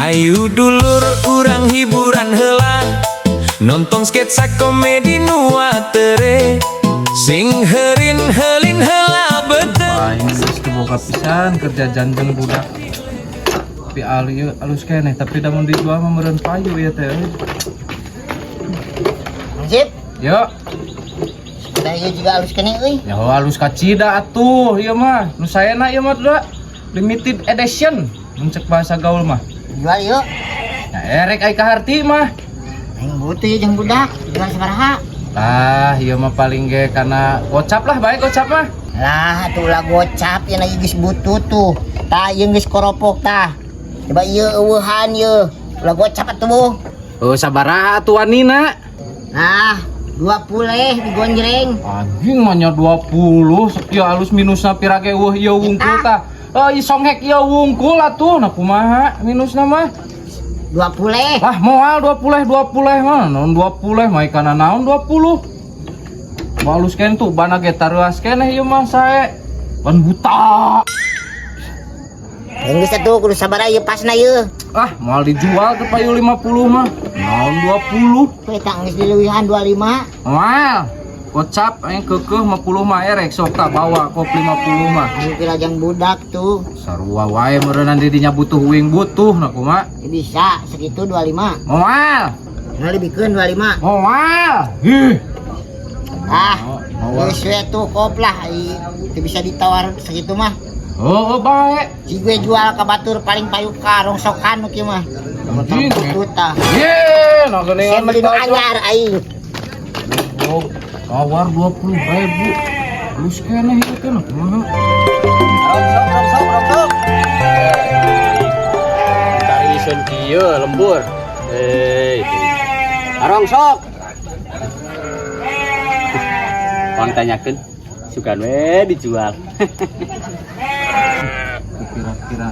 Ayu dulur kurang hiburan heula nonton sketsa komedi nuatere sing herin helin heula betul. Wah, ini geus boga pisan kerja janjang budak. Tapi alus keneh, tapi da mun dijual mah meureun payu ieu teh. Sip. Yo, Da ieu juga halus keneh euy. ya alus kacida atuh ieu mah. Nu saena ieu mah da limited edition. Mun cek bahasa gaul mah. Jual yuk. Ya erek ai kaharti mah. Aing butuh ya jeung budak. Jual sabaraha? Tah, ieu mah paling ge kana gocap lah, bae gocap mah. Lah atuh ulah gocap ya lagi geus butuh tuh. Tah ieu geus koropok tah. Coba ieu eueuhan ieu. Ulah gocap atuh. Oh, sabaraha atuh wanina? Nah, 20 digonjreng. Anjing mah nya 20, sekieu alus minusna pirage eueuh ieu wungkul tah. Isongek ieu wungkul atuh, nah kumaha minusna mah? 20. Lah moal 20 mah, naon 20 mah kana naon 20. Balus ken tuh bana ge tareuas keneh ieu mah sae. Ban buta. Aing geus atuh kudu sabaraha ieu pasna ieu. Ah, moal dijual teh payu 50 mah. Naon 20? Ku eta geus dileuwihan 25. Moal. Gocap aing keukeuh 50 mah erek sok tak bawa kop 50 mah. Aing pilajang budak tuh. Sarua wae meureunna didinya butuh uing butuh nah kumaha? Ya bisa segitu 25. Moal. Nah lebihkeun 25. Moal. Hih. Ah, Moal. geus we tuh kop lah. Teu bisa ditawar segitu mah. Oh, bae. Si gue jual ke batur paling payu ka rongsokan kieu mah. Anjing. Tutah. Ye, nah Saya geuningan beli nu anyar aing. Oh, tawar 20.000. Terus keneh ieu teh nah kumaha? Rongsok. Cari isun kieu lembur. Arongsok. Pang tanyakeun sugan we dijual. Kira-kira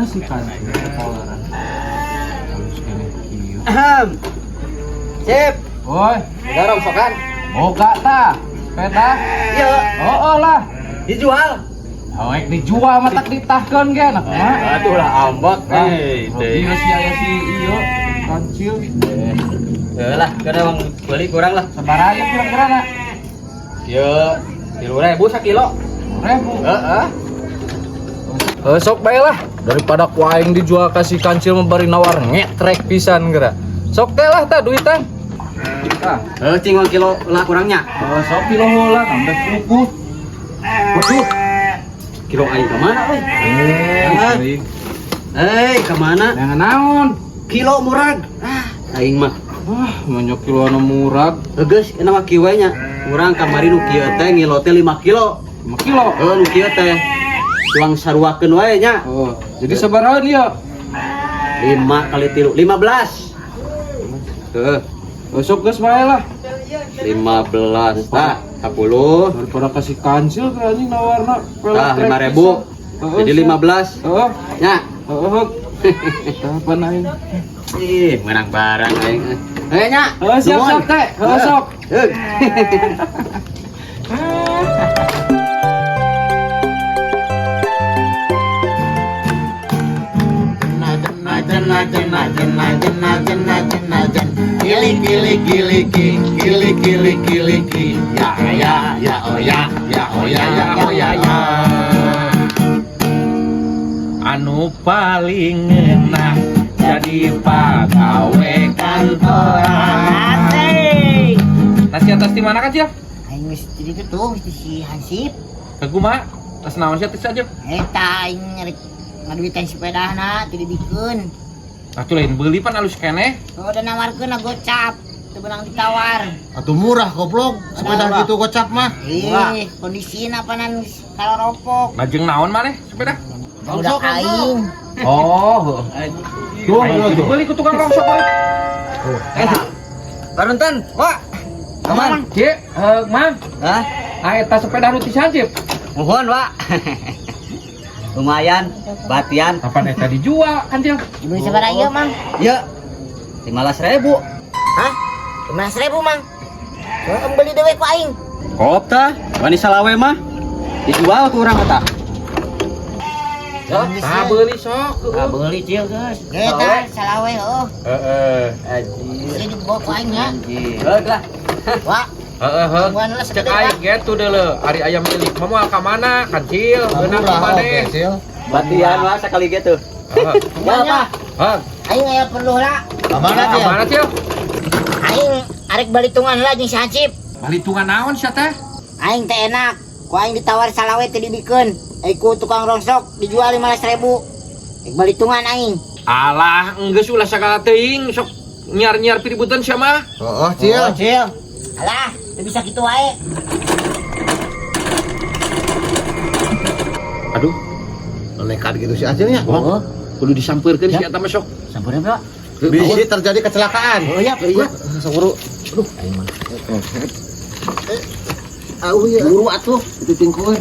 si kancil kolaran. Terus keneh kieu. Sip. Oi, Arongsokan boga tah. Sepeda. Ieu Oh lah. dijual. Awek dijual mah tak ditahkeun ge nah kumaha? Atuh lah ambak. Ieu si aya si ieu kancil. Lah, kada mang beli kurang lah. Sabaraha aya kira-kira na? Ieu 3.000 sakilo. 1000. Heeh. Sok bae lah daripada ku aing dijual kasih kancil memberi nawar ngetrek pisan geura. Sok teh lah tah duitan. Tah, Tinggal kilo lah kurangnya. sok kilo heula tambah kuku. Waduh. Kilo aing ka mana euy? Kemana? Yang naon? Kilo murag. Aing mah. Wah, banyak kilo anu murag. Geus eta mah kieu nya. Urang kamari nu kieu teh ngilo teh 5 kilo. 5 kilo. Nu kieu teh tuang saruakeun wae nya. Oh, jadi sabaraha dia? 5 kali 3 15. Sok geus bae lah. 15 tah 10 Daripada kasih kancil ke anjing nawarna. tah 5.000. Jadi 15. Heeh. Nya. Heeh. Kapan aing? Ih, menang barang aing. Nya. Siap teh. Sok. Gili ya. Anu paling enak jadi pagawe kantoran. Nasi atas di mana kan Cil? Aing geus jadi tuh mesti si Hansip. Ke kumaha? Tas naon sih atas aja? Eta aing ngaduitan sepedana teu dibikeun. Atuh lain beuli pan alus keneh. Oh udah nawarkeun gocap. Teu beunang ditawar. Atuh murah goblok, sepeda gitu gocap mah. Kondisina panan kaloropok. Lajeng naon maneh sepeda? Budak aing. Oh, tuh beli ku tukang rongsok we. Barunten, Wak. Kemana? Cik, Mang. Hah? Eta sepeda nu ti Sancip. Mohon, Wak. Lumayan, batian. Kapan eta dijual kan Cil? Ibu sabaraha ieu, Mang? Ya. 15.000. Hah? 15.000, Mang. Coba beli dewe ku aing. Kop tah, wani salawe mah. Dijual ku urang eta. Ah beuli sok. Ah beuli cil geus. Kita salawe oh. Anjir. Jadi bawa ku aing nya. Heeh lah. Wah, Heeh. tungguan lah Cek segede. aing gitu deuleu. Ari aya milik moal ka mana? Kancil, beunang ka maneh. Batian lah sekali gitu. Ya apa? Hah, Aing aya perlu lah. Kemana ka Cil? mana Cil? Aing arek balitungan lah jeung si Hancip. Balitungan naon sia teh? Aing teh enak. Ku aing ditawar salawe teh dibikeun. Ku tukang rongsok dijual 15.000. Balitungan aing. Alah, enggeus ulah sagala teuing sok nyar-nyar piributan sia mah. Oh, Cil. Cil. Alah, teu bisa kitu wae. Aduh, Nekat gitu si Acilnya. oh, kudu disampeurkeun si eta mah sok. Sampeurna, Bro. Bisa terjadi kecelakaan. Oh iya, iya. Saburu. Iya. Buru atuh, itu tingkueun.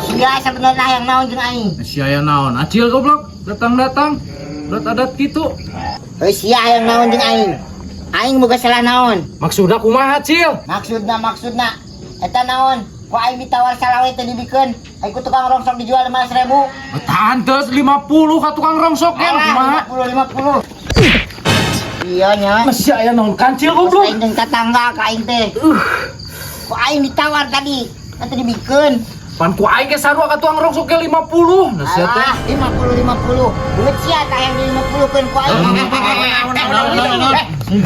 Sia sebenarnya yang naon jeung aing. Sia aya naon? Acil goblok, datang-datang. Adat kitu. Sia yang naon jeung aing. Aing boga salah naon. Maksudna kumaha, Cil? Maksudna eta naon? Ku aing ditawar salawe teh dibikeun. Aing ku tukang rongsok dijual 15.000. Tantes 50 ka tukang rongsok kan kumaha? 50. Iya nya. Masih aya naon kancil Terus goblok. aing jeung tetangga ka aing teh. Ku aing ditawar tadi. Eta dibikeun. Pan ku aing ge sarua ka tukang rongsok ge 50. Nah sia teh. Alah, 50. Duit sia tah yang di 50 keun ku aing.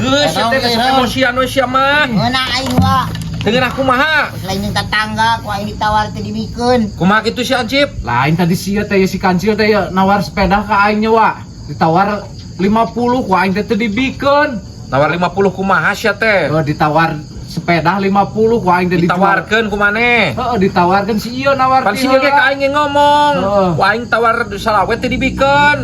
Geus sia teh emosian we sia mah. Ngeunah aing wa. Dengeun aku kumaha? Lain jeung tetangga ku aing ditawar teh dibikeun. Kumaha kitu si Ancip? Lain tadi sia teh si kancil teh nawar sepeda ka aing nya wa. Ditawar 50 ku aing teh dibikeun. Nawar 50 kumaha sia teh? Ditawar sepeda 50 ku aing teh ditawarkeun ku maneh. Heeh, ditawarkeun si ieu nawarkeun. Pan si ieu ge ka aing ngomong. Ku aing tawar salawe teh dibikeun.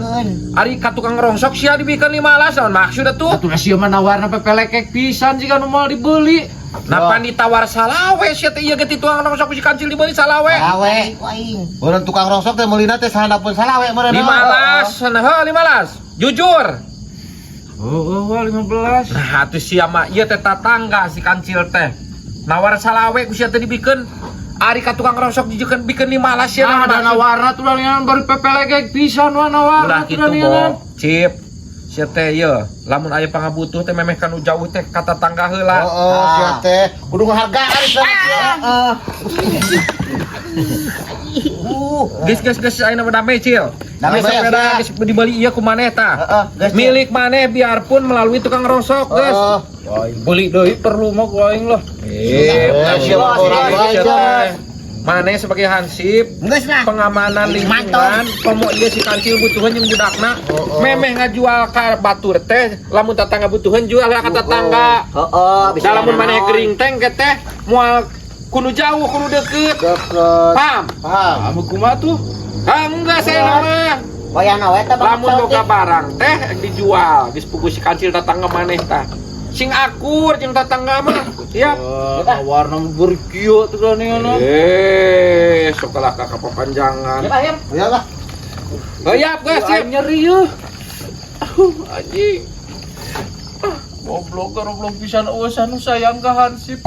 Ari ka tukang rongsok sia dibikeun 15 naon maksud atuh? Atuh sia mah nawarna pepelekek pisan jika nu moal dibeli. Napa ditawar salawe sia teh ieu ge ti tukang rongsok si kancil dibeli salawe. Salawe. Ku aing. Urang tukang rongsok teh meulina teh sahandapun salawe meureun. 15, nah 15. Jujur. Oh, 15. Nah, atuh sia mah ieu teh tatangga si kancil teh. Nawar salawe ku sia teh dibikeun. Ari ka tukang rongsok dijikeun bikeun 15 sia nah, ada nawarna tuh dalian bari pepelegek pisan wa nawarna tuh dalian. Cip. Sia teh ieu, lamun aya pangabutuh teh memeh kanu jauh teh ka tatangga heula. Oh, sia teh kudu ngahargaan heeh. Geus ayeuna mah damai Cil. Damai, Geus sepeda ya. geus dibeli ieu ku maneh tah. Geus, Cil. Milik maneh biarpun melalui tukang rongsok, geus. Beli deui perlu mah ku aing lah. Maneh sebagai hansip Geus lah. pengamanan lingkungan, pomo ieu si kancil butuhan jeung budakna. Memeh ngajual ka batur teh, lamun tatangga butuhan jual ka tatangga. Heeh, Da lamun maneh gering teh ke teh moal kudu jauh, kudu deukeut. Paham? Paham. Kamu kumaha tuh? Ah, enggak saya nama. Wayana we teh Lamun boga barang teh dijual, geus pugu si kancil tatangga maneh tah. Sing akur jeung tatangga mah. Siap. Warna beureuk kieu teh geuningan. Sok lah ka papanjangan. Iyalah. Siap, guys, siap nyeri yeuh. Anjing. Goblok pisan eueuh anu sayang ka hansip.